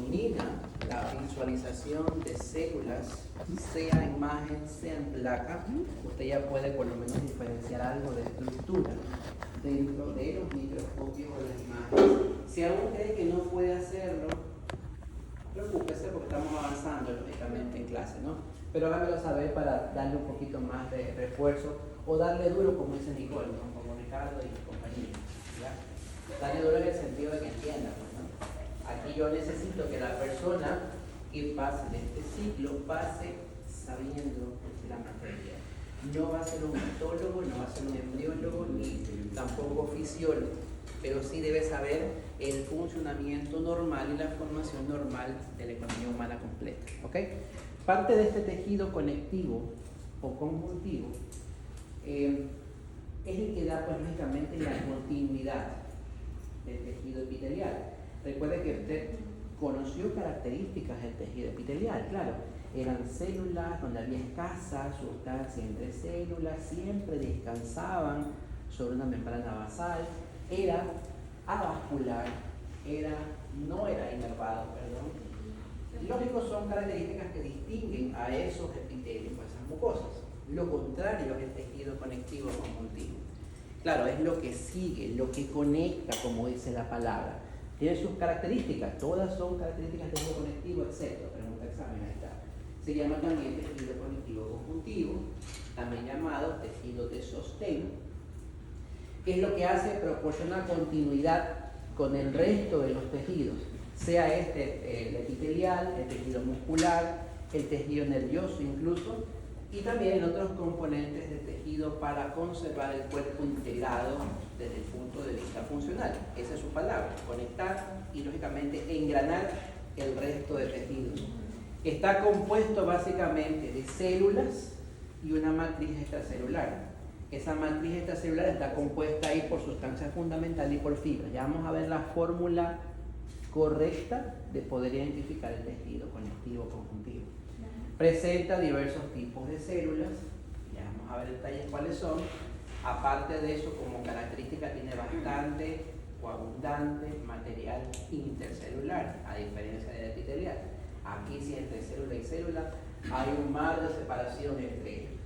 domina la visualización de células, sea en imagen, sea en placa, usted ya puede por lo menos diferenciar algo de estructura dentro de los microscopios o las imágenes. Si aún cree que no puede hacerlo, preocúpese porque estamos avanzando lógicamente en clase, ¿no? Pero hágamelo saber para darle un poquito más de refuerzo o darle duro, como dice Nicole, ¿no? Como Ricardo y compañía, ¿ya? Darle duro en el sentido de que entienda, pues, ¿no? Aquí yo necesito que la persona que pase de este ciclo pase sabiendo la materia. No va a ser un histólogo, no va a ser un embriólogo, ni tampoco fisiólogo, pero sí debe saber el funcionamiento normal y la formación normal de la economía humana completa, ¿ok? Parte de este tejido conectivo o conjuntivo es el que da, pues, lógicamente, la continuidad del tejido epitelial. Recuerde que usted conoció características del tejido epitelial, claro. Eran células donde había escasa sustancia entre células, siempre descansaban sobre una membrana basal, era avascular, no era inervado, perdón. Lógico, son características que distinguen a esos epitelios, a esas mucosas. Lo contrario es el tejido conectivo conjuntivo. Claro, es lo que sigue, lo que conecta, como dice la palabra. Tiene sus características, todas son características del tejido conectivo, etc. Pregunta examen, ahí está. Se llama también tejido conectivo conjuntivo, también llamado tejido de sostén, que es lo que hace, proporciona continuidad con el resto de los tejidos, sea el epitelial, el tejido muscular, el tejido nervioso incluso, y también en otros componentes del tejido para conservar el cuerpo integrado desde el punto de vista funcional. Esa es su palabra, conectar y lógicamente engranar el resto de tejidos. Está compuesto básicamente de células y una matriz extracelular. Esa matriz extracelular está compuesta ahí por sustancia fundamental y por fibras. Ya vamos a ver la fórmula correcta de poder identificar el tejido conectivo conjuntivo. Presenta diversos tipos de células, ya vamos a ver detalles cuáles son. Aparte de eso, como característica, tiene bastante o abundante material intercelular, a diferencia del epitelial. Aquí sí, entre célula y célula hay un mar de separación entre ellos.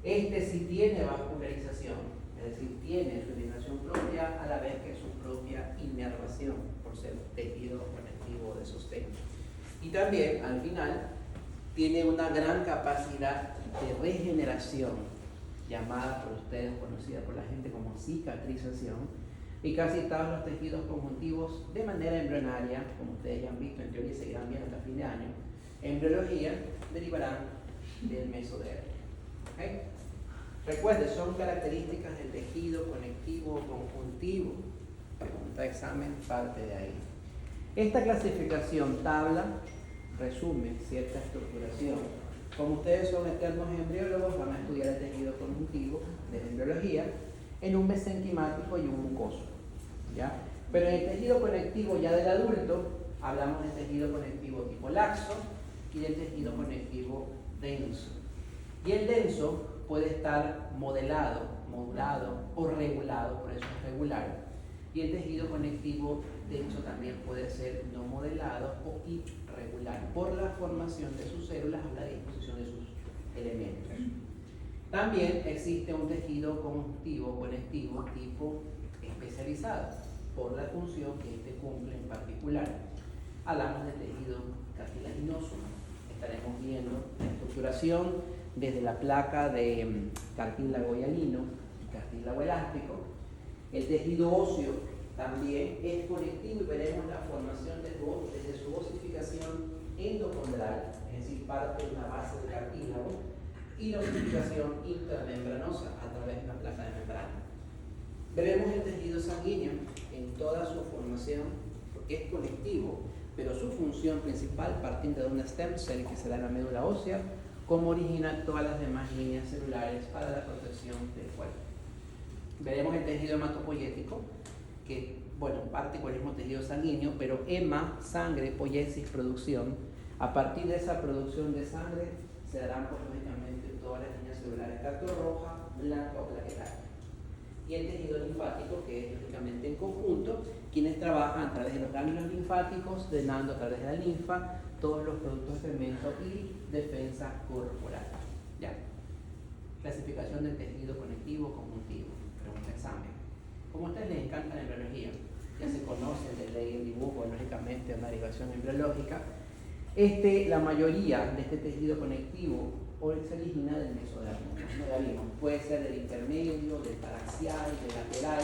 Este sí tiene vascularización, es decir, tiene su inervación propia a la vez que su propia inervación, por ser tejido conectivo de sostén. Y también, al final, tiene una gran capacidad de regeneración, llamada por ustedes, conocida por la gente como cicatrización, y casi todos los tejidos conjuntivos de manera embrionaria, como ustedes ya han visto, en teoría seguirán viendo hasta fin de año, en biología derivarán del mesodermo. ¿Okay? Recuerden, son características del tejido conectivo conjuntivo. Pregunta de examen, parte de ahí. Esta clasificación tabla resume cierta estructuración. Como ustedes son eternos embriólogos, van a estudiar el tejido conjuntivo de la embriología en un mesenquimático y un mucoso, ¿ya? Pero en el tejido conectivo ya del adulto, hablamos del tejido conectivo tipo laxo y del tejido conectivo denso. Y el denso puede estar modelado, modulado o regulado, por eso es regular. Y el tejido conectivo denso también puede ser no modelado o irregular por la formación de sus células o la disposición de sus elementos. También existe un tejido conjuntivo conectivo tipo especializado por la función que este cumple en particular. Hablamos del tejido cartilaginoso. Estaremos viendo la estructuración desde la placa de cartílago hialino y cartílago elástico. El tejido óseo también es conectivo y veremos la formación desde su osificación endocondral, es decir, parte de una base de cartílago, y la osificación intramembranosa a través de una placa de membrana. Veremos el tejido sanguíneo en toda su formación, porque es conectivo, pero su función principal, partiendo de una stem cell que será la médula ósea, como origina todas las demás líneas celulares para la protección del cuerpo. Veremos el tejido hematopoyético, que, bueno, parte con el mismo tejido sanguíneo, pero hema, sangre, poiesis, producción. A partir de esa producción de sangre se darán, pues, lógicamente, todas las líneas celulares, tanto roja, blanca o plaquetaria. y el tejido linfático, que es lógicamente en conjunto, quienes trabajan a través de los ganglios linfáticos, drenando a través de la linfa todos los productos de fermento y defensa corporal. ¿Ya? Clasificación del tejido conectivo conjuntivo. Pregunta examen. Como a ustedes les encanta la embriología, ya se conocen de ley el dibujo, lógicamente una derivación embriológica, la mayoría de este tejido conectivo se origina del mesodermo, puede ser del intermedio, del paraxial, del lateral.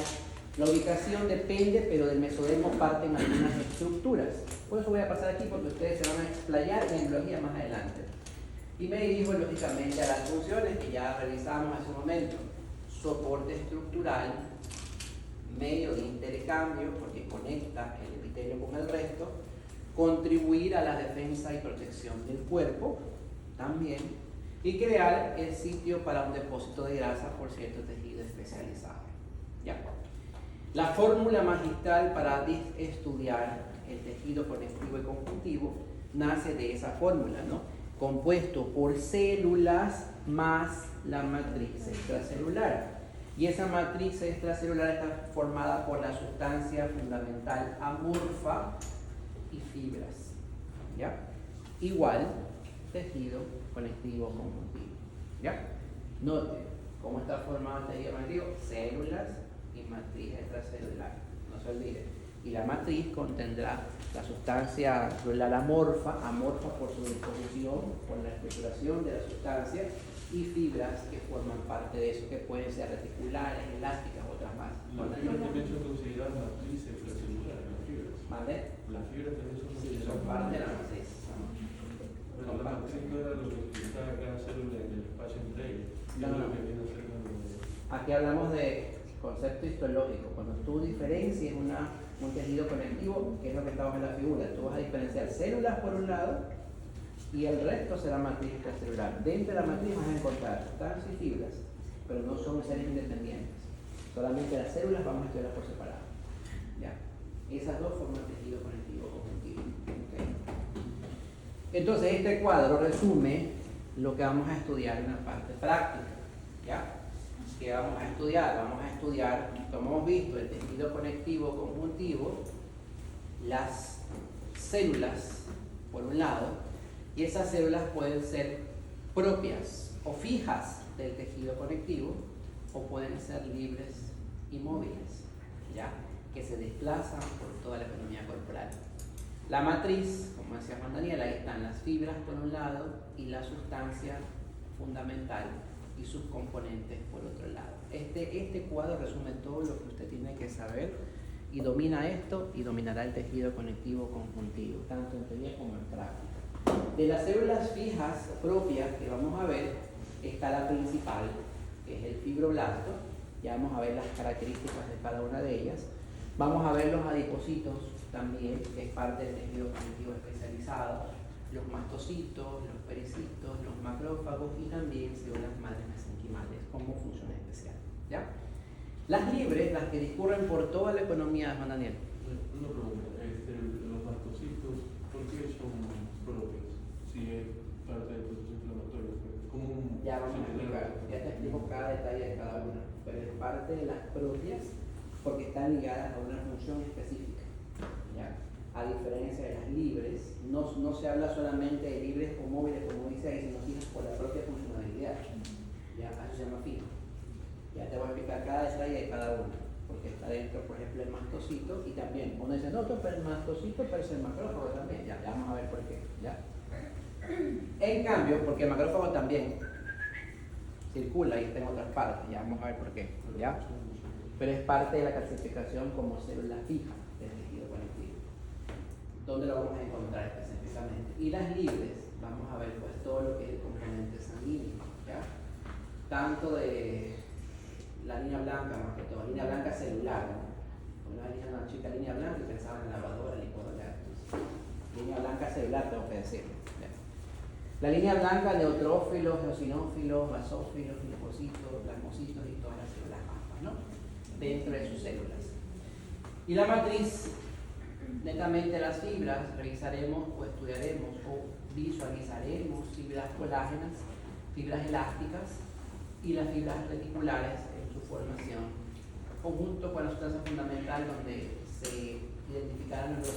La ubicación depende, pero del mesodermo parten algunas estructuras. Por eso voy a pasar aquí porque ustedes se van a explayar en embriología más adelante. Y me dirijo lógicamente a las funciones que ya revisamos hace un momento. Soporte estructural, medio de intercambio, porque conecta el epitelio con el resto, contribuir a la defensa y protección del cuerpo, también, y crear el sitio para un depósito de grasa por cierto tejido especializado. ¿Ya? La fórmula magistral para estudiar el tejido conectivo y conjuntivo nace de esa fórmula, ¿no? Compuesto por células más la matriz extracelular. Y esa matriz extracelular está formada por la sustancia fundamental amorfa y fibras. ¿Ya? Igual tejido conectivo conjuntivo. ¿Ya? Note cómo está formado el tejido conectivo: células y matriz extracelular. No se olvide. Y la matriz contendrá la sustancia celular amorfa por su disposición, por la estructuración de la sustancia, y fibras que forman parte de eso, que pueden ser reticulares, elásticas, otras más. Las fibras también son consideradas matriz extracelular, las fibras. ¿Vale? Las fibras también son Sí, son parte de la matriz. Bueno, la matriz no era lo que está cada célula en el espacio entre ellas. No. Lo que viene a ser Aquí hablamos de concepto histológico. Cuando tú diferencias un tejido conectivo, que es lo que estamos en la figura, tú vas a diferenciar células por un lado y el resto será matriz extracelular. Dentro de la matriz vas a encontrar sustancias y fibras, pero no son seres independientes. Solamente las células vamos a estudiarlas por separado. ¿Ya? Esas dos forman tejido conectivo conjuntivo. ¿Okay? Entonces este cuadro resume lo que vamos a estudiar en la parte práctica. ¿Ya? ¿Qué vamos a estudiar? Vamos a estudiar, como hemos visto, el tejido conectivo conjuntivo, las células, por un lado, y esas células pueden ser propias o fijas del tejido conectivo, o pueden ser libres y móviles, ¿ya? Que se desplazan por toda la economía corporal. La matriz, como decía Juan Daniel, ahí están las fibras por un lado y la sustancia fundamental y sus componentes por otro lado. Este cuadro resume todo lo que usted tiene que saber y domina esto y dominará el tejido conectivo conjuntivo, tanto en teoría como en práctica. De las células fijas propias que vamos a ver, está la principal, que es el fibroblasto. Ya vamos a ver las características de cada una de ellas. Vamos a ver los adipocitos también, que es parte del tejido conectivo especializado, los mastocitos, los pericitos, los macrófagos y también células madres mesenquimales como función especial. ¿Ya? Las libres, las que discurren por toda la economía de Juan Daniel. una pregunta, los mastocitos, ¿por qué son propios? Si es parte del proceso inflamatorio, ¿cómo? Ya vamos a explicar, ya te explico cada detalle de cada una, pero es parte de las propias porque están ligadas a una función específica. ¿Ya? A diferencia de las libres, no se habla solamente de libres o móviles, como dice ahí, sino fijas por la propia funcionalidad. ¿Ya? Eso se llama fijo. Ya te voy a explicar cada detalle de cada uno, porque está dentro, por ejemplo, el mastocito, y también uno dice, no, pero el mastocito, pero es el macrófago también. Ya vamos a ver por qué. ¿Ya? En cambio, porque el macrófago también circula y está en otras partes, ya vamos a ver por qué. ¿Ya? Pero es parte de la clasificación como célula fija del tejido conectivo. ¿Dónde lo vamos a encontrar específicamente? Y las libres, vamos a ver pues todo lo que es el componente sanguíneo, ¿ya? Tanto de la línea blanca, más que todo, línea blanca celular, ¿no? Una chica línea blanca y pensaba en la lavadora, licuadora. Línea blanca celular, tengo que decir. ¿Ya? La línea blanca, neutrófilos, eosinófilos, basófilos, linfocitos, plasmocitos y todas las células alfa, ¿no? Dentro de sus células. Y la matriz, netamente las fibras, revisaremos o estudiaremos o visualizaremos fibras colágenas, fibras elásticas y las fibras reticulares en su formación conjunto con la sustancia fundamental donde se identificarán los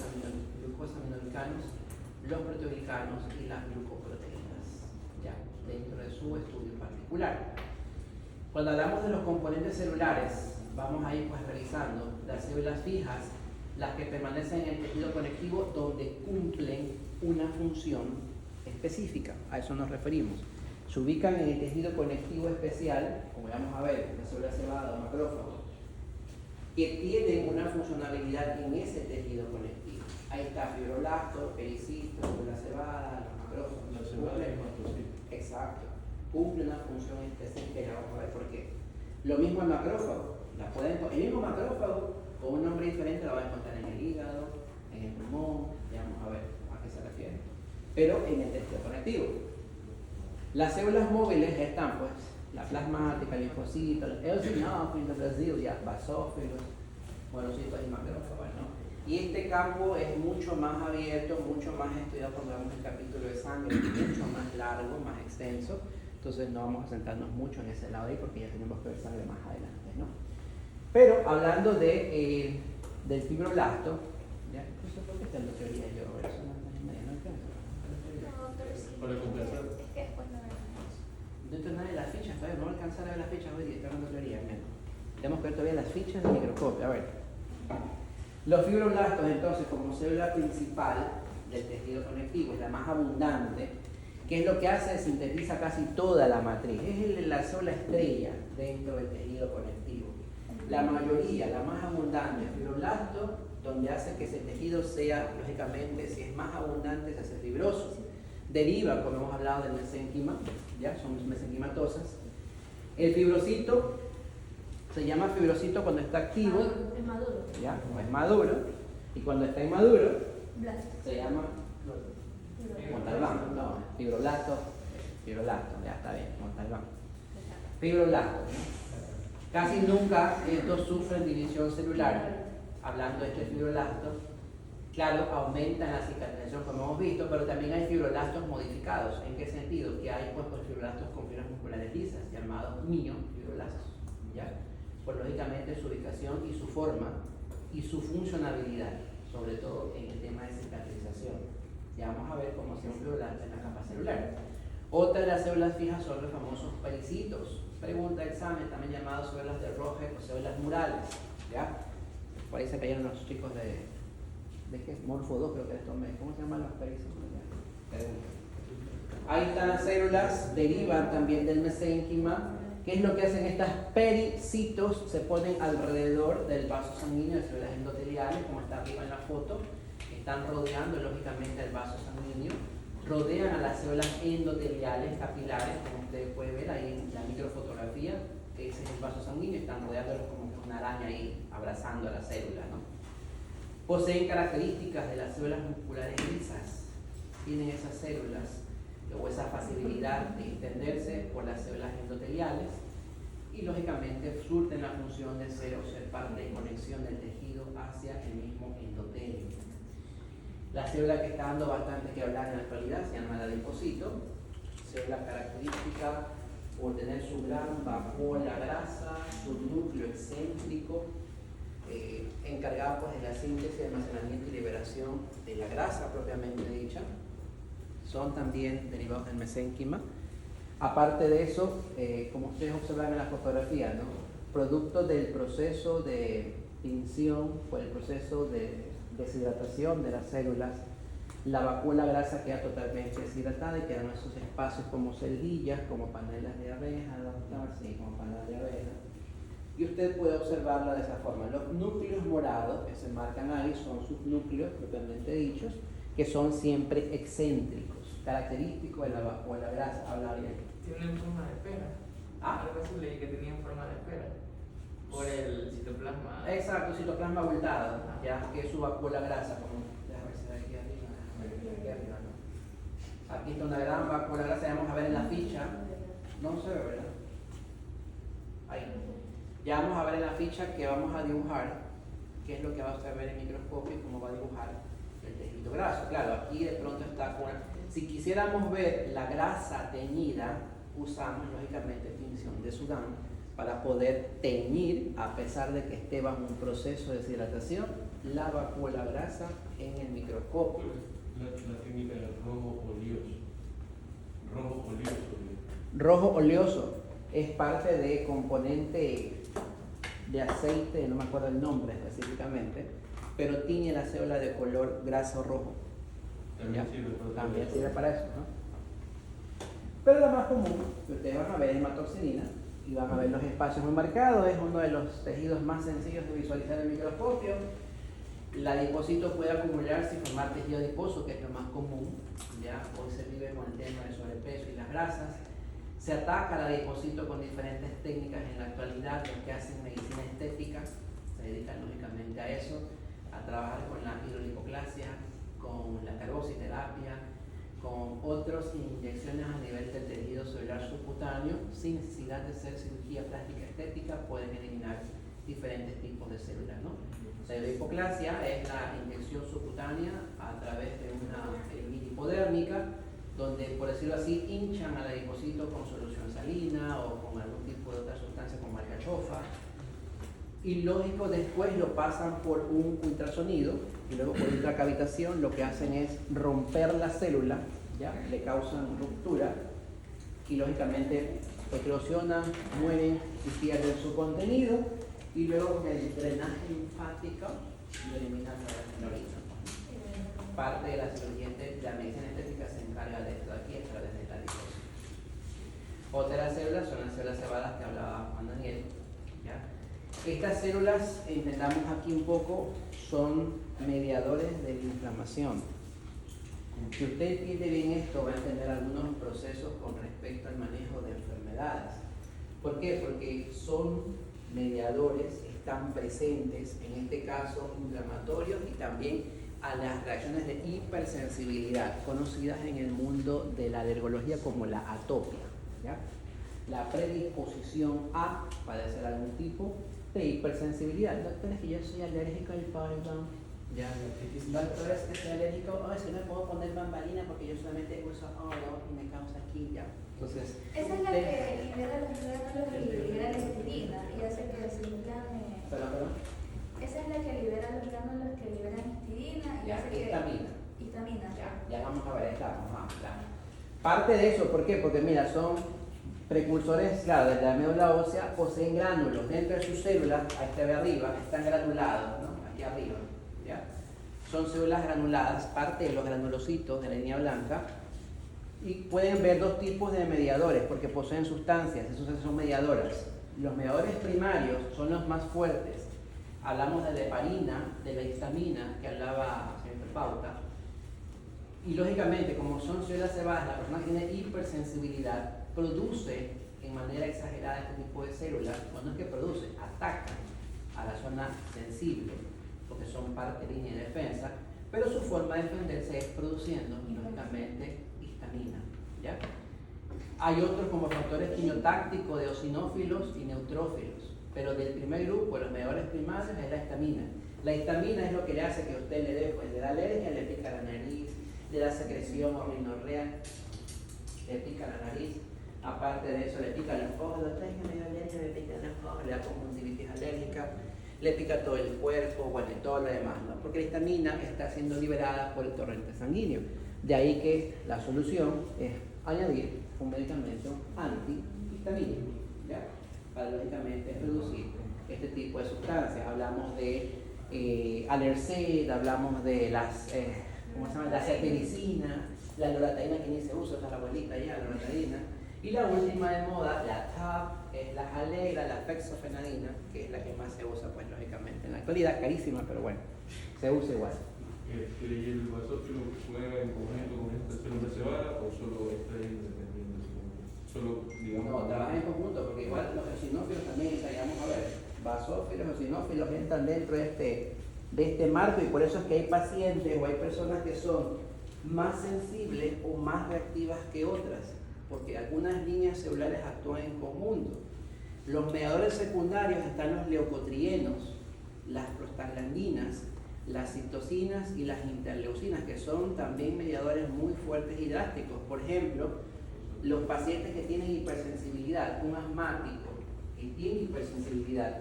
glucosaminoglicanos, los proteoglicanos y las glucoproteínas, ya, dentro de su estudio particular. Cuando hablamos de los componentes celulares, vamos a ir pues revisando las células fijas, las que permanecen en el tejido conectivo donde cumplen una función específica, a eso nos referimos. Se ubican en el tejido conectivo especial, como vamos a ver, la célula cebada o macrófago, que tienen una funcionalidad en ese tejido conectivo. Ahí está fibroblasto, pericisto, célula cebada, los macrófagos. La cebada es macrocito. Exacto. Cumple una función específica, vamos a ver por qué. Lo mismo el macrófago. El mismo macrófago, con un nombre diferente, lo van a encontrar en el hígado, en el pulmón, ya vamos a ver a qué se refiere. Pero en el tejido conectivo. Las células móviles están, pues, la plasmática, el linfocito, el eosinófilos, los basófilos, monocitos y macrófagos, ¿no? Y este campo es mucho más abierto, mucho más estudiado cuando vemos el capítulo de sangre, mucho más largo, más extenso. Entonces no vamos a centrarnos mucho en ese lado ahí porque ya tenemos que ver sangre más adelante, ¿no? Pero hablando de, del fibroblasto, ¿ya? Eso es lo que está en la teoría yo, a ver, eso no alcanza. Para compensar. Es que después no veremos. No entro nada de las fichas, todavía no voy a alcanzar a ver las fichas hoy día, estoy hablando de teoría, menos. Tenemos que ver todavía las fichas del microscopio, a ver. Los fibroblastos, entonces, como célula principal del tejido conectivo, es la más abundante, que es lo que hace, sintetiza casi toda la matriz, es la sola estrella dentro del tejido conectivo. La mayoría, la más abundante, es fibroblasto, donde hace que ese tejido sea, lógicamente, si es más abundante, se hace fibroso. Deriva, como hemos hablado, del mesénquima, ya son mesenquimatosas. El fibrocito se llama fibrocito cuando está activo, Es maduro. ya, o es maduro, y cuando está inmaduro Blasto. se llama Montalbán, no, fibroblasto, ya está bien, Montalbán. Fibroblasto, ¿no? Casi nunca estos sufren división celular. Hablando de este fibroblasto, claro, aumentan la cicatrización como hemos visto, pero también hay fibroblastos modificados. ¿En qué sentido? Que hay pues fibroblastos con fibras musculares lisas, llamados miofibroblastos, ¿ya? Pues lógicamente su ubicación y su forma y su funcionalidad, sobre todo en el tema de cicatrización. Ya vamos a ver cómo se un fibroblasto en la capa celular. Otra de las células fijas son los famosos pericitos. Pregunta de examen, también llamados células de Roger o células murales, ¿ya? Por ahí se cayeron los chicos ¿de qué? Morfo 2 creo que les tomé. ¿Cómo se llaman los pericitos? Ahí están las células, derivan también del mesénquima. ¿Qué es lo que hacen estas pericitos? Se ponen alrededor del vaso sanguíneo de células endoteliales, como está arriba en la foto. Están rodeando lógicamente el vaso sanguíneo. Rodean a las células endoteliales capilares, como ustedes pueden ver ahí en la microfotografía. Ese es el vaso sanguíneo, están rodeándolos como una araña ahí, abrazando a la célula, ¿no? Poseen características de las células musculares lisas. Tienen esas células o esa facilidad de extenderse por las células endoteliales y lógicamente surten la función de ser parte de conexión del tejido hacia el mismo endotelio. La célula que está dando bastante que hablar en la actualidad se llama el adipocito, célula característica por tener su gran vacuola grasa, su núcleo excéntrico, encargada pues de la síntesis, almacenamiento y liberación de la grasa propiamente dicha. Son también derivados del mesénquima. Aparte de eso, como ustedes observan en la fotografía, ¿no? Producto del proceso de tinción, por el proceso de deshidratación de las células, la vacuola grasa queda totalmente deshidratada y quedan esos espacios como celdillas, como panelas de abeja, sí, como panelas de abeja. Y usted puede observarla de esa forma. Los núcleos morados que se marcan ahí son sus núcleos propiamente dichos, que son siempre excéntricos, característicos de la vacuola grasa. Habla bien. Tienen forma de pera. Algo así leí que tenían forma de pera. Por el citoplasma. Exacto, citoplasma abultado, ya que es su vacuola grasa, como déjame ver si de aquí arriba, aquí arriba, ¿no? Aquí está una gran vacuola grasa, vamos a ver en la ficha, no se ve, ¿verdad? Ahí. Ya vamos a ver en la ficha que vamos a dibujar, qué es lo que va a usted ver en el microscopio y cómo va a dibujar el tejido graso. Claro, aquí de pronto está con... Si quisiéramos ver la grasa teñida, usamos lógicamente tinción de Sudán para poder teñir, a pesar de que esté bajo un proceso de deshidratación, la vacuola grasa en el microscopio. La técnica del rojo oleoso. Rojo oleoso. Rojo oleoso es parte de componente de aceite, no me acuerdo el nombre específicamente, pero tiñe la célula de color grasa rojo. También sirve para eso, ¿no? Pero la más común que ustedes van a ver es hematoxilina y van a ver los espacios muy marcados. Es uno de los tejidos más sencillos de visualizar en el microscopio. El adipocito puede acumularse y formar tejido adiposo, que es lo más común. Ya hoy se vive con el tema del sobrepeso y las grasas. Se ataca al adipocito con diferentes técnicas en la actualidad. Los que hacen medicina estética se dedican lógicamente a eso, a trabajar con la hidrolipoclasia, con la carbositerapia, con otras inyecciones a nivel del tejido celular subcutáneo, sin necesidad de ser cirugía plástica estética, pueden eliminar diferentes tipos de células, ¿no? La hidrolipoclasia es la inyección subcutánea a través de una vía hipodérmica, donde, por decirlo así, hinchan al adipocito con solución salina o con algún tipo de otra sustancia como alcachofa. Y lógico, después lo pasan por un ultrasonido y luego por ultracavitación lo que hacen es romper la célula, ¿ya? Le causan ruptura y lógicamente eclosionan, mueren y pierden su contenido, y luego con el drenaje linfático lo eliminan a través de la orina. Parte de la cirugía de la medicina estética se encarga de esto aquí a través de la liposis. Otras células son las células cebadas que hablaba Juan Daniel, ¿ya? Estas células, entendamos aquí un poco, son mediadores de la inflamación. Si usted entiende bien esto, va a entender algunos procesos con respecto al manejo de enfermedades. ¿Por qué? Porque son mediadores, están presentes, en este caso inflamatorios, y también a las reacciones de hipersensibilidad, conocidas en el mundo de la alergología como la atopia, ¿ya? La predisposición a padecer algún tipo de hipersensibilidad. Doctor, es que yo soy alérgico al polvo. Ya, doctor, es que soy alérgico, es que no puedo poner bambalina porque yo solamente uso oro y me causa aquí, ya. Entonces, esa es la que libera los gránulos y libera la histamina y hace que se inflame. ¿Perdón? Esa es la que libera los gránulos que liberan histamina y Ya, hace que... histamina. Ya vamos a ver, estamos. Parte de eso, ¿por qué? Porque mira, son precursores, claro, de la médula ósea, poseen gránulos dentro de sus células, ahí está de arriba, están granulados, ¿no? Aquí arriba, ¿ya? Son células granuladas, parte de los granulocitos de la línea blanca, y pueden ver dos tipos de mediadores, porque poseen sustancias, esas son mediadoras. Los mediadores primarios son los más fuertes. Hablamos de la heparina, de la histamina, que hablaba el señor Pauta, y lógicamente, como son células cebadas, la persona tiene hipersensibilidad, produce en manera exagerada este tipo de células, o no es que produce, atacan a la zona sensible, porque son parte de línea de defensa, pero su forma de defenderse es produciendo, lógicamente, histamina, ¿ya? Hay otros como factores quimiotácticos de eosinófilos y neutrófilos, pero del primer grupo, los mediadores primarios, es la histamina. La histamina es lo que le hace que usted le dé, pues le da alergia, le pica la nariz, le da secreción o rinorrea, le pica la nariz. Aparte de eso, le pica los ojos, doctor, es que me da alergia, le pica los ojos, le da conjuntivitis alérgica, le pica todo el cuerpo, bueno, y todo lo demás, ¿no? Porque la histamina está siendo liberada por el torrente sanguíneo. De ahí que la solución es añadir un medicamento antihistamínico, ¿ya? Para lógicamente reducir este tipo de sustancias. Hablamos de Alercet, hablamos de las, ¿cómo se llama? La cetiricina, la loratadina que ni se usa, está la abuelita ya, la loratadina. Y la última de moda, la TAP, es la Alegra, la fexofenadina, que es la que más se usa, pues lógicamente en la actualidad, carísima, pero bueno, se usa igual. ¿Y el basófilo juega en conjunto con esta célula cebada o solo está independiente? Solo, digamos. No, trabajan en conjunto, porque igual los eosinófilos también, vamos a ver, basófilos, eosinófilos entran dentro de este marco, y por eso es que hay pacientes o hay personas que son más sensibles o más reactivas que otras, porque algunas líneas celulares actúan en conjunto. Los mediadores secundarios están los leucotrienos, las prostaglandinas, las citocinas y las interleucinas, que son también mediadores muy fuertes y drásticos. Por ejemplo, los pacientes que tienen hipersensibilidad, un asmático y tiene hipersensibilidad.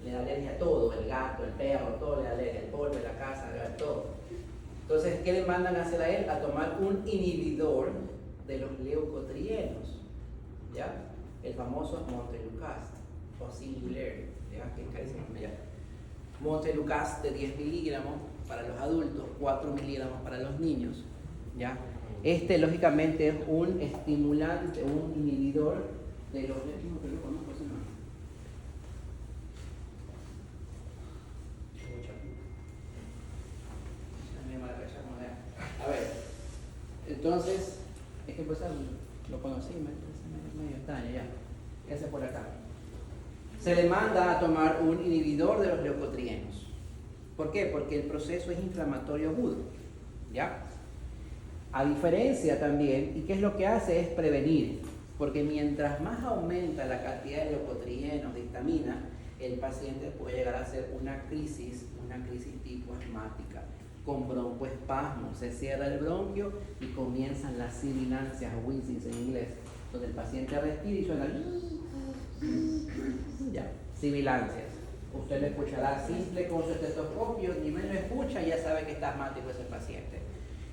Le da alergia a todo, el gato, el perro, todo le da alergia, el polvo, la casa, todo. Entonces, ¿qué le mandan a hacer a él? A tomar un inhibidor de los leucotrienos, ¿ya? El famoso Montelukast o Singulair, ¿ya? Que es carísimo, ¿ya? Montelukast de 10 miligramos para los adultos, 4 miligramos para los niños, ¿ya? Este, lógicamente, es un estimulante, un inhibidor de los... A ver, entonces, es que pues lo conocí, medio extraño ya. ¿Qué hace por acá? Se le manda a tomar un inhibidor de los leucotrienos. ¿Por qué? Porque el proceso es inflamatorio agudo, ¿ya? A diferencia también, ¿y qué es lo que hace? Es prevenir, porque mientras más aumenta la cantidad de leucotrienos, de histamina, el paciente puede llegar a hacer una crisis tipo asmática, con broncoespasmo. Se cierra el bronquio y comienzan las sibilancias, wheezing en inglés, donde el paciente respira y suena ya, sibilancias. Usted lo escuchará simple con su estetoscopio, ni menos escucha, ya sabe que está asmático ese paciente.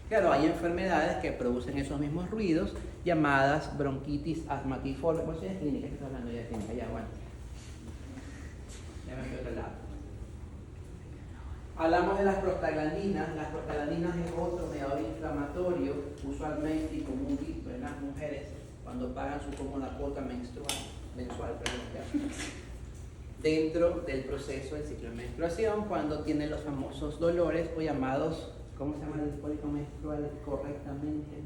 Claro, hay enfermedades que producen esos mismos ruidos, llamadas bronquitis asmatiforme. ¿Cuál es clínica? ¿Qué está hablando ya de clínica? Ya, bueno. Ya me fui a otro lado. Hablamos de las prostaglandinas. Las prostaglandinas es otro mediador inflamatorio, usualmente y común visto en las mujeres cuando pagan su cómoda cuota mensual, dentro del proceso del ciclo de menstruación, cuando tienen los famosos dolores o llamados, ¿cómo se llama el cólico menstrual correctamente?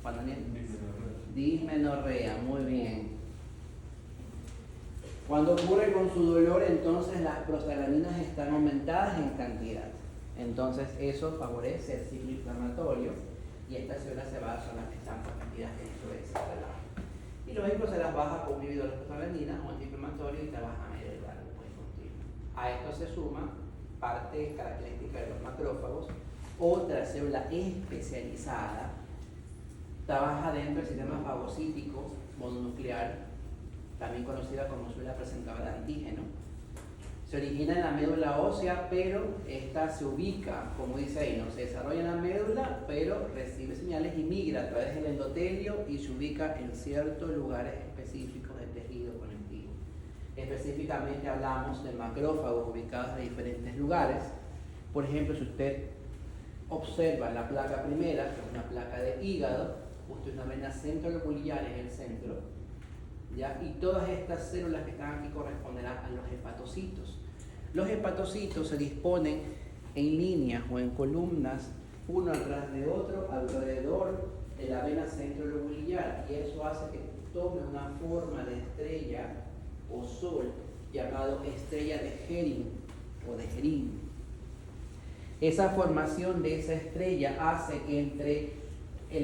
Cuando dismenorrea, muy bien. Cuando ocurre con su dolor, entonces las prostaglandinas están aumentadas en cantidad. Entonces eso favorece el ciclo inflamatorio y estas células se basan en las que están por cantidad dentro de ese relajo. Y luego se las baja con un inhibidor de prostaglandinas o antiinflamatorio y trabaja a medio largo y continuo. A esto se suma parte característica de los macrófagos, otra célula especializada, trabaja dentro del sistema fagocítico mononuclear, también conocida como célula presentadora de antígeno. Se origina en la médula ósea, pero esta se ubica, como dice ahí, no se desarrolla en la médula, pero recibe señales y migra a través del endotelio y se ubica en ciertos lugares específicos del tejido conectivo. Específicamente hablamos de macrófagos ubicados en diferentes lugares. Por ejemplo, si usted observa la placa primera, que es una placa de hígado, justo una vena centrolobulbar en el centro, ¿ya? Y todas estas células que están aquí corresponderán a los hepatocitos. Los hepatocitos se disponen en líneas o en columnas, uno atrás de otro, alrededor de la vena centrolobulbar, y eso hace que tome una forma de estrella o sol llamado estrella de Hering o de Hering. Esa formación de esa estrella hace que entre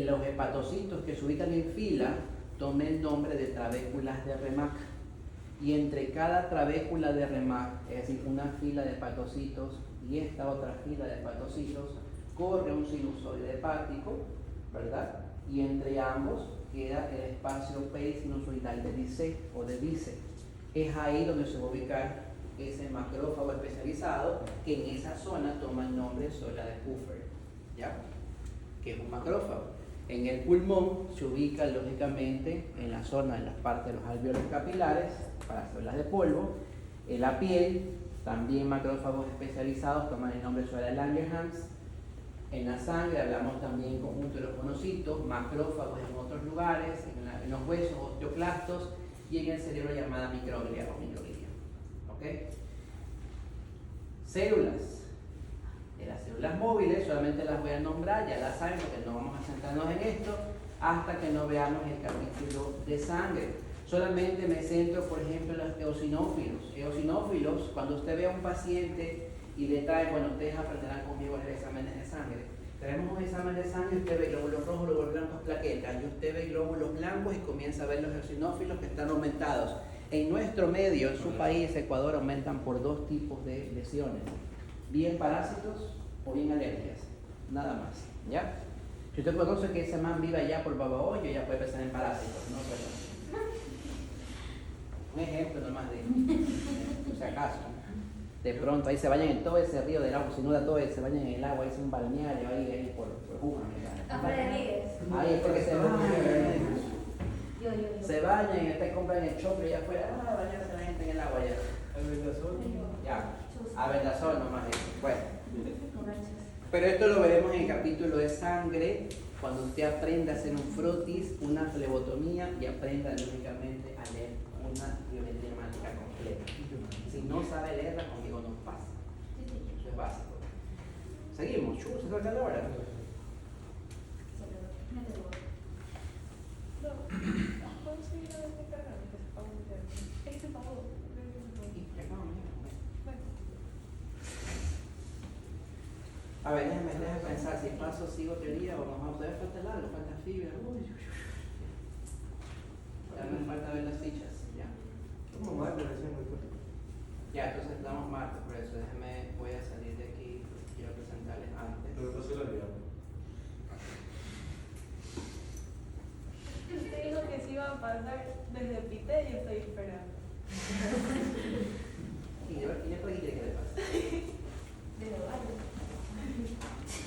los hepatocitos que se ubican en fila tome el nombre de trabéculas de Remack, y entre cada trabécula de Remack, es decir, una fila de hepatocitos y esta otra fila de hepatocitos, corre un sinusoide hepático, ¿verdad? Y entre ambos queda el espacio perisinusoidal de Dice o de Dice. Es ahí donde se va a ubicar ese macrófago especializado, que en esa zona toma el nombre célula de Puffer, ¿ya? Que es un macrófago. En el pulmón se ubica lógicamente en la zona, en las partes de los alvéolos capilares para células de polvo. En la piel, también macrófagos especializados toman el nombre de célula de Langerhans. En la sangre hablamos también en conjunto de los monocitos, macrófagos en otros lugares, en los huesos, osteoclastos, y en el cerebro llamada microglia o microglia. ¿Okay? Células. De las células móviles solamente las voy a nombrar, ya las saben porque no vamos a centrarnos en esto hasta que no veamos el capítulo de sangre. Solamente me centro, por ejemplo, en los eosinófilos. Eosinófilos, cuando usted ve a un paciente y le trae, bueno, ustedes aprenderán conmigo los exámenes de sangre. Traemos un examen de sangre y usted ve glóbulos rojos, glóbulos blancos, plaquetas, y usted ve glóbulos blancos y comienza a ver los eosinófilos que están aumentados. En nuestro medio, en su país, Ecuador, aumentan por dos tipos de lesiones. Bien parásitos o bien alergias, nada más, ¿ya? Si usted conoce que ese man vive allá por Babahoyo, ya puede pensar en parásitos, ¿no? Pero, un ejemplo nomás por si acaso. De pronto ahí se bañan en todo ese río del agua, si no da todo, se bañan en el agua, ahí es un balneario ahí por Juba. Afuera de Líderes. Ahí es porque se bañan. Yo. Se bañan y usted compran el choque allá afuera, bañarse la gente en el agua allá. Ya, a ver la zona nomás. Bueno. Pero esto lo veremos en el capítulo de sangre, cuando usted aprenda a hacer un frotis, una flebotomía y aprenda lógicamente a leer una biometría hemática completa. Si no sabe leerla, conmigo no pasa. Eso es básico. Seguimos, se trata de ahora. A ver, déjame pensar, si paso, sigo teoría, vamos a ver, falta algo, falta fibra. Ya me falta ver las fichas, ya. Ya, entonces damos martes, por eso voy a salir de aquí, quiero presentarles antes. Pero no se la diablo. Usted dijo que se iba a pasar desde Pité y yo estoy esperando. ¿Y ya por qué quiere que le pase? De lo barrio.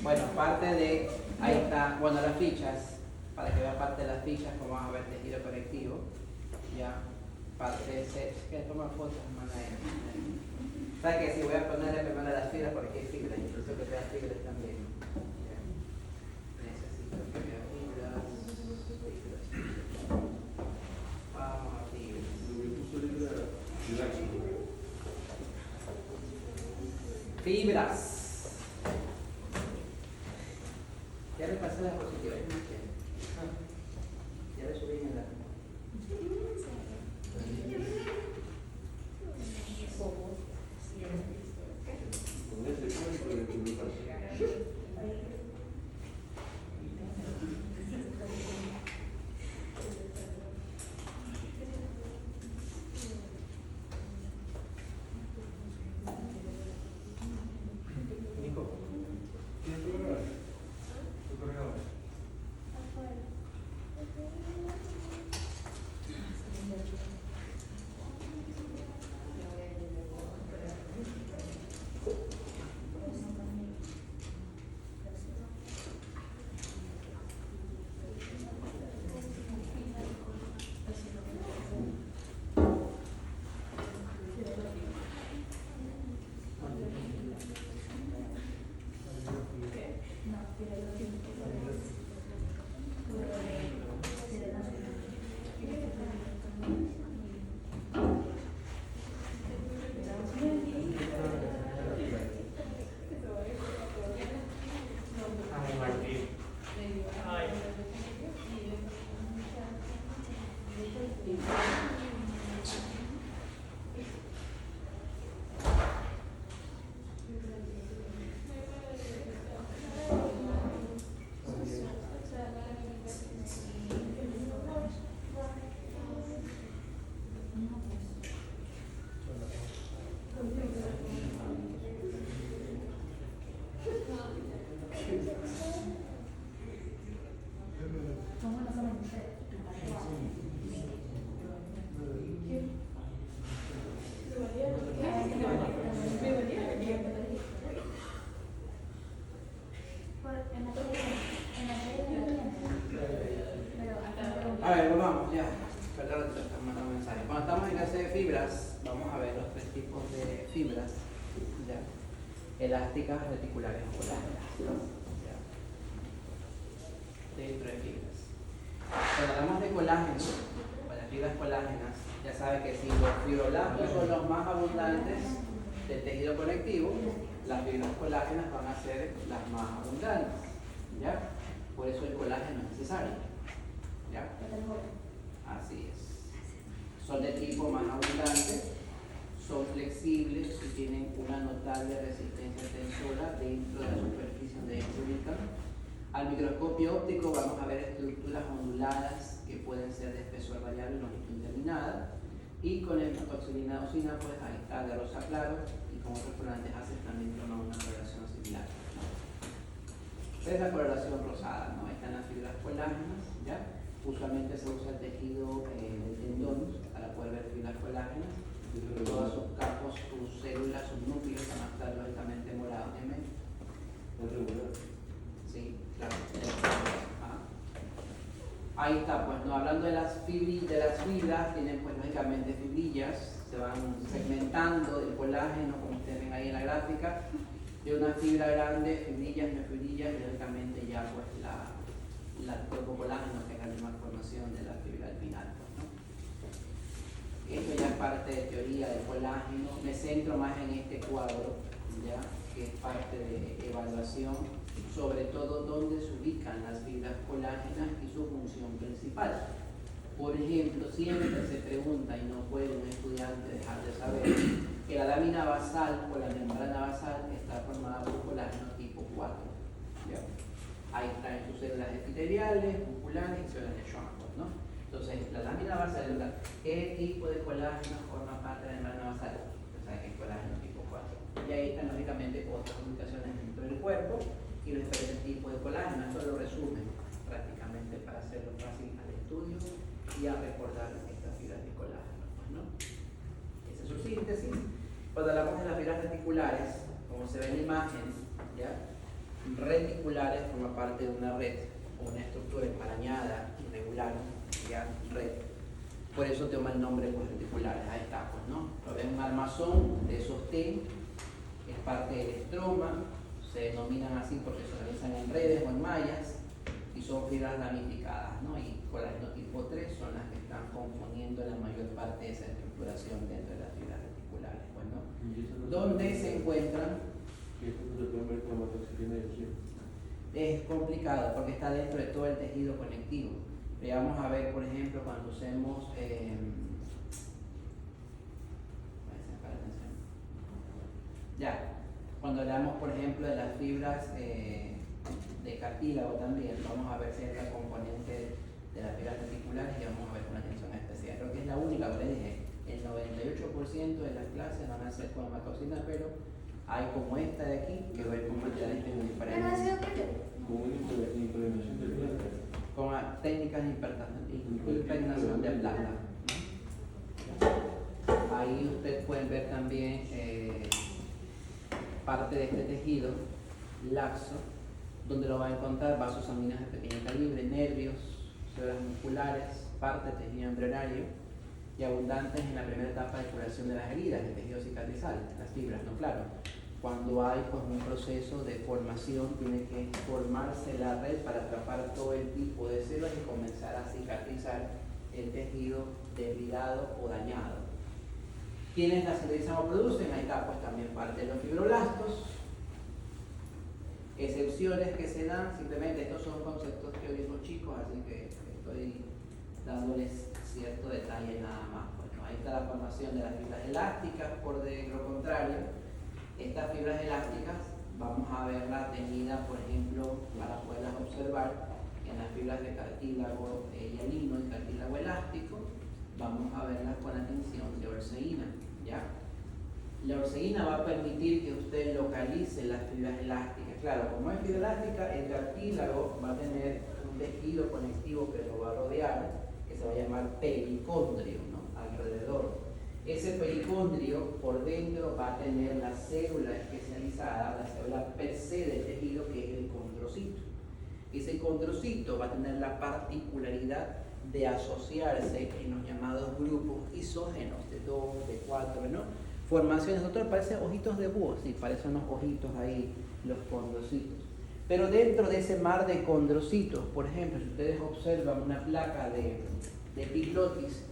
Bueno, parte de, ahí está, bueno, las fichas, para que vea parte de las fichas, como vamos a ver tejido conectivo, ya, parte de ese, que toma fotos, hermana. ¿Sabes que si voy a ponerle primero las fibras, porque hay fibras, incluso que vea fibras también. Ya. Necesito que vea fibras. Vamos a fibras. Fibras. Ya le pasé las positivas, ¿no? Ya le subí en la. Con ese cuento de tu lugar. Nico, ¿tienes tu correo? ¿Tu correo? A ver, volvamos ya. Perdón, te están mandando mensajes. Cuando estamos en clase de fibras, vamos a ver los tres tipos de fibras, ya. Elásticas, reticulares o colágenas. Ya. Dentro de fibras. Cuando hablamos de colágeno, las fibras colágenas, ya sabe que si los fibroblastos son los más abundantes del tejido conectivo, las fibras colágenas van a ser las más abundantes. ¿Ya? Por eso el colágeno es necesario. ¿Ya? Así es. Son de tipo más abundante, son flexibles y tienen una notable resistencia tensora dentro de la superficie donde se ubican. Al microscopio óptico vamos a ver estructuras onduladas que pueden ser de espesor variable y longitud determinada. Y con el toxilina osina, pues ahí está de rosa claro y con otros colorantes ácidos también toma una relación similar. Es la coloración rosada, ¿no? Ahí están las fibras colágenas, ¿ya? Usualmente se usa el tejido del tendón para poder ver fibras colágenas. Todos sus campos, sus células, sus núcleos van a estar lógicamente morados en medio. Es regular. Sí, claro. Ahí está, pues, ¿no? Hablando de las fibras, tienen pues lógicamente fibrillas, se van segmentando del colágeno, como ustedes ven ahí en la gráfica, de una fibra grande, fibrillas, neofibrillas, y lógicamente ya pues el cuerpo colágeno, que es la misma formación de la fibra al final, pues, ¿no? Esto ya es parte de teoría del colágeno. Me centro más en este cuadro, ya, que es parte de evaluación, sobre todo dónde se ubican las fibras colágenas y su función principal. Por ejemplo, siempre se pregunta, y no puede un estudiante dejar de saber, que la lámina basal o la membrana basal está formada por colágeno tipo 4. ¿Ya? Ahí están sus células epiteliales, musculares y células de Schwann, ¿no? Entonces, la lámina basal, ¿qué tipo de colágeno forma parte de la membrana basal? O sea, que es colágeno tipo 4. Y ahí están lógicamente otras ubicaciones dentro del cuerpo y los diferentes tipos de colágeno. Esto lo resumen prácticamente para hacerlo fácil al estudio y a recordar estas fibras de colágeno, pues, ¿no? Esa es su síntesis. Cuando hablamos de las fibras reticulares, como se ve en la imagen, ¿ya? Reticulares forma parte de una red o una estructura enmarañada, irregular, ¿ya? Red. Por eso toma el nombre pues, reticulares. Ahí está, pues, ¿no? Lo ven un armazón de sostén, que es parte del estroma, se denominan así porque se organizan en redes o en mallas y son fibras ramificadas, ¿no? Y colágeno tipo 3 son las que están componiendo la mayor parte de esa estructuración dentro de las fibras reticulares, pues, ¿no? ¿Dónde se encuentran? Y esto se puede ver como toxina de erosión. Es complicado porque está dentro de todo el tejido conectivo. Pero vamos a ver, por ejemplo, cuando usemos ya, cuando hablamos, por ejemplo, de las fibras de cartílago también, vamos a ver cierta componente de las fibras reticulares y vamos a ver una atención especial. Creo que es la única, como le dije, el 98% de las clases van a ser con hematocina, pero hay como esta de aquí, que va con materiales ¿Pero ha diferentes. sido primero? Con una impregnación de plata. Con técnicas de impregnación de plata. Ahí ustedes pueden ver también parte de este tejido laxo, donde lo va a encontrar vasos sanguíneos de pequeño calibre, nervios, células musculares, parte del tejido embrionario y abundantes en la primera etapa de curación de las heridas, el tejido cicatrizal, las fibras, ¿no? Claro. Cuando hay pues, un proceso de formación, tiene que formarse la red para atrapar todo el tipo de células y comenzar a cicatrizar el tejido debilitado o dañado. ¿Quiénes la cicatrizan o producen? Ahí está pues, también parte de los fibroblastos. Excepciones que se dan, simplemente estos son conceptos teóricos chicos, así que estoy dándoles cierto detalle nada más. Bueno, ahí está la formación de las fibras elásticas, por de lo contrario. Estas fibras elásticas vamos a verlas teñidas, por ejemplo, para poderlas observar en las fibras de cartílago hialino y cartílago elástico. Vamos a verlas con atención de orseína, ¿ya? La orseína va a permitir que usted localice las fibras elásticas. Claro, como es fibra elástica, el cartílago va a tener un tejido conectivo que lo va a rodear, que se va a llamar pericondrio, ¿no? Alrededor. Ese pericondrio por dentro va a tener la célula especializada, la célula per se del tejido, que es el condrocito. Ese condrocito va a tener la particularidad de asociarse en los llamados grupos isógenos de 2, de 4, ¿no? Formaciones, doctor, parecen ojitos de búho, sí, parecen unos ojitos ahí, los condrocitos. Pero dentro de ese mar de condrocitos, por ejemplo, si ustedes observan una placa de epiglotis,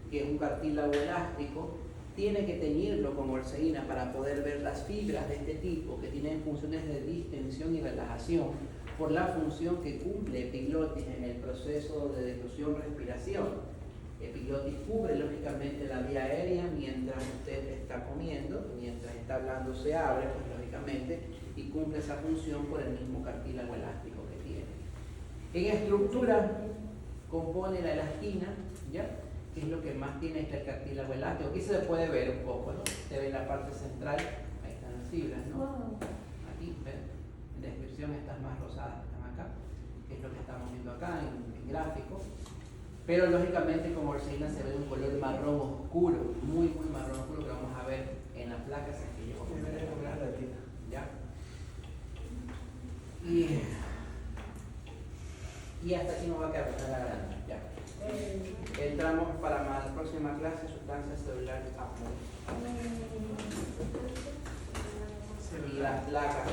que es un cartílago elástico, tiene que teñirlo con orseína para poder ver las fibras de este tipo que tienen funciones de distensión y relajación por la función que cumple epiglotis en el proceso de deglución-respiración. Epiglotis cubre lógicamente la vía aérea mientras usted está comiendo, mientras está hablando se abre, pues lógicamente, y cumple esa función por el mismo cartílago elástico que tiene. En estructura compone la elastina, ¿ya? Que es lo que más tiene el cartílago elástico. Aquí se le puede ver un poco, ¿no? Se ve en la parte central, ahí están las fibras, ¿no? Wow. Aquí, ¿ven? descripción, estas más rosadas que están acá, que es lo que estamos viendo acá en gráfico. Pero lógicamente como orseína se ve de un color marrón oscuro, muy marrón oscuro, que vamos a ver en la placa si es que llevo a poner ¿ya? Y hasta aquí nos va a quedar la garganta, ya. Entramos para la próxima clase, sustancias celulares. Y las placas.